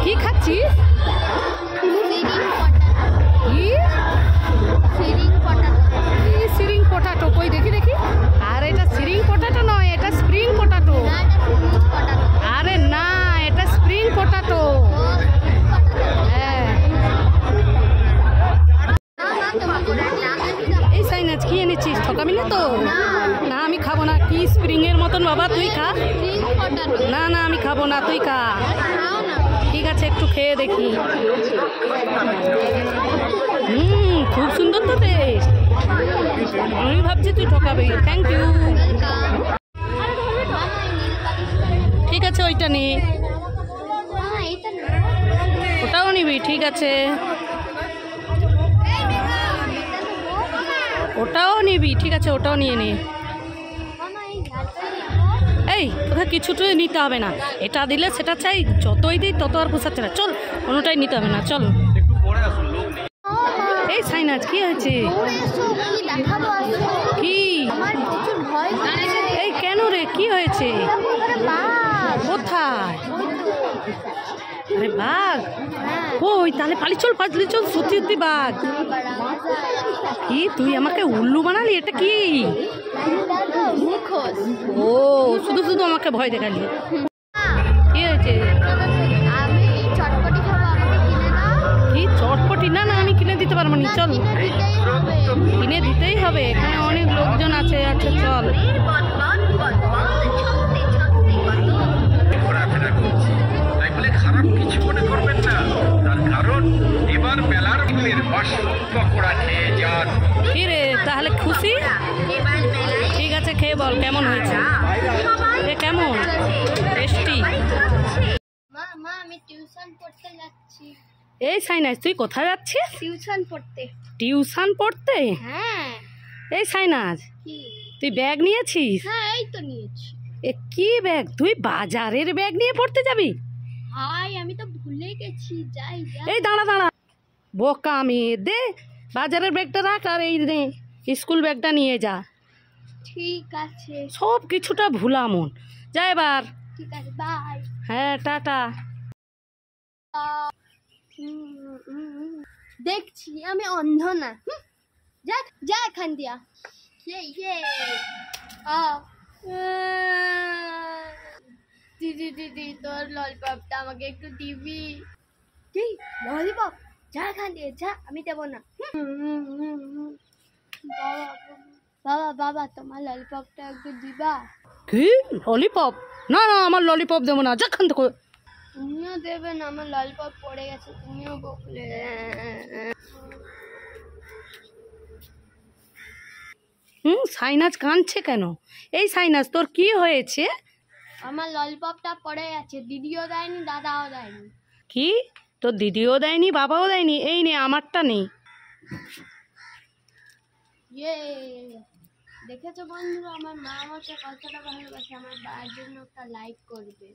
কি খাচ্ছিস? সিরিং পটাটো কই দেখি দেখি। আর এটা সিরিং পটাটো নয়, এটা স্প্রিং পটাটো। আরে না, এটা স্প্রিং পটাটো। হ্যাঁ এই সাইনাজ কি এনেছিস? ঠকাবি না তো? না আমি খাবো না। কি স্প্রিং এর মতন বাবা, তুই খা। না না আমি খাবো না, তুই খা। ঠিক আছে একটু খেয়ে দেখি। খুব সুন্দর তো টেস্ট। আমি ভাবছি তুই ঠকাবি। Thank you. ঠিক আছে ওইটা নে। ওটাও নিবি? ঠিক আছে ওটাও নিবি? ঠিক আছে ওটাও নিয়ে নে। এই তোকে কিছুটাই নিতে হবে না, এটা দিলে সেটা চাই, যতই দিই তত আর পোষাচ্ছে না। চল কোনোটাই নিতে হবে না, চল। এই সাইনাজ কি হয়েছে? কি? এই কেন রে, কি হয়েছে? কোথায়? আরে বাঘ? ওই তাহলে পালি চল, পালি চল। সত্যি সত্যি বাঘ? কি তুই আমাকে উল্লু বানালি? এটা কি? ও শুধু শুধু আমাকে ভয় দেখালি। কি হয়েছে? কি চটপটি? না না আমি কিনে দিতে পারবো না। চল কিনে দিতেই হবে, এখানে অনেক লোকজন আছে। আচ্ছা চল। খারাপ কিছু মনে করবেন না, তার কারণ এবার মেলার পকোড়া খেয়ে যান। কি রে তাহলে খুশি? ঠিক আছে খেয়ে বল কেমন হয়েছে। কেমন টেস্টি? মা আমি টিউশন পড়তে যাচ্ছি। এই সাইনাজ তুই কোথায় যাচ্ছিস? টিউশন পড়তে। টিউশন পড়তে? হ্যাঁ। এই সাইনাজ তুই ব্যাগ নিয়েছিস? হ্যাঁ এই তো নিয়েছি। এ কি ব্যাগ? তুই বাজারের ব্যাগ নিয়ে পড়তে যাবি? হাই আমি তো ভুলে গেছি। যাই যাই। এই দাঁড়া দাঁড়া, বোকা আমি। দে বাজারের ব্যাগটা রাখ আর এই নে স্কুল ব্যাগটা নিয়ে যা। ঠিক আছে। সব কিছুটা ভুলা মন। যা এবার। ঠিক আছে বাই। হ্যাঁ টাটা। দেখছি আমি অন্ধ না। যা যা এখান দিয়া। দিদি দিদি তোর ললিপপটা আমাকে একটু দিবি? কি ললিপপ? যা এখান দিয়ে যা, আমি দেবো না। বাবা বাবা তোমার ললিপপটা একটু দিবা? কি ললিপপ? না না আমার ললিপপ দেবো না, যখন তো। তুমিও দেবে না? আমার ললিপপ পড়ে গেছে, তুমিও বকলে। সাইনাজ কাঁদছে কেন? এই সাইনাজ তোর কি হয়েছে? আমার ললিপপটা পড়ে গেছে, দিদিও দেয়নি দাদাও দেয়নি। কি তোর দিদিও দেয়নি বাবাও দেয়নি? এই নে আমারটা নেই। ইয়ে দেখেছো বন্ধুরা, আমার মা আমাকে কতটা ভালোবাসে। আমার বাবার জন্য একটা লাইক করবে।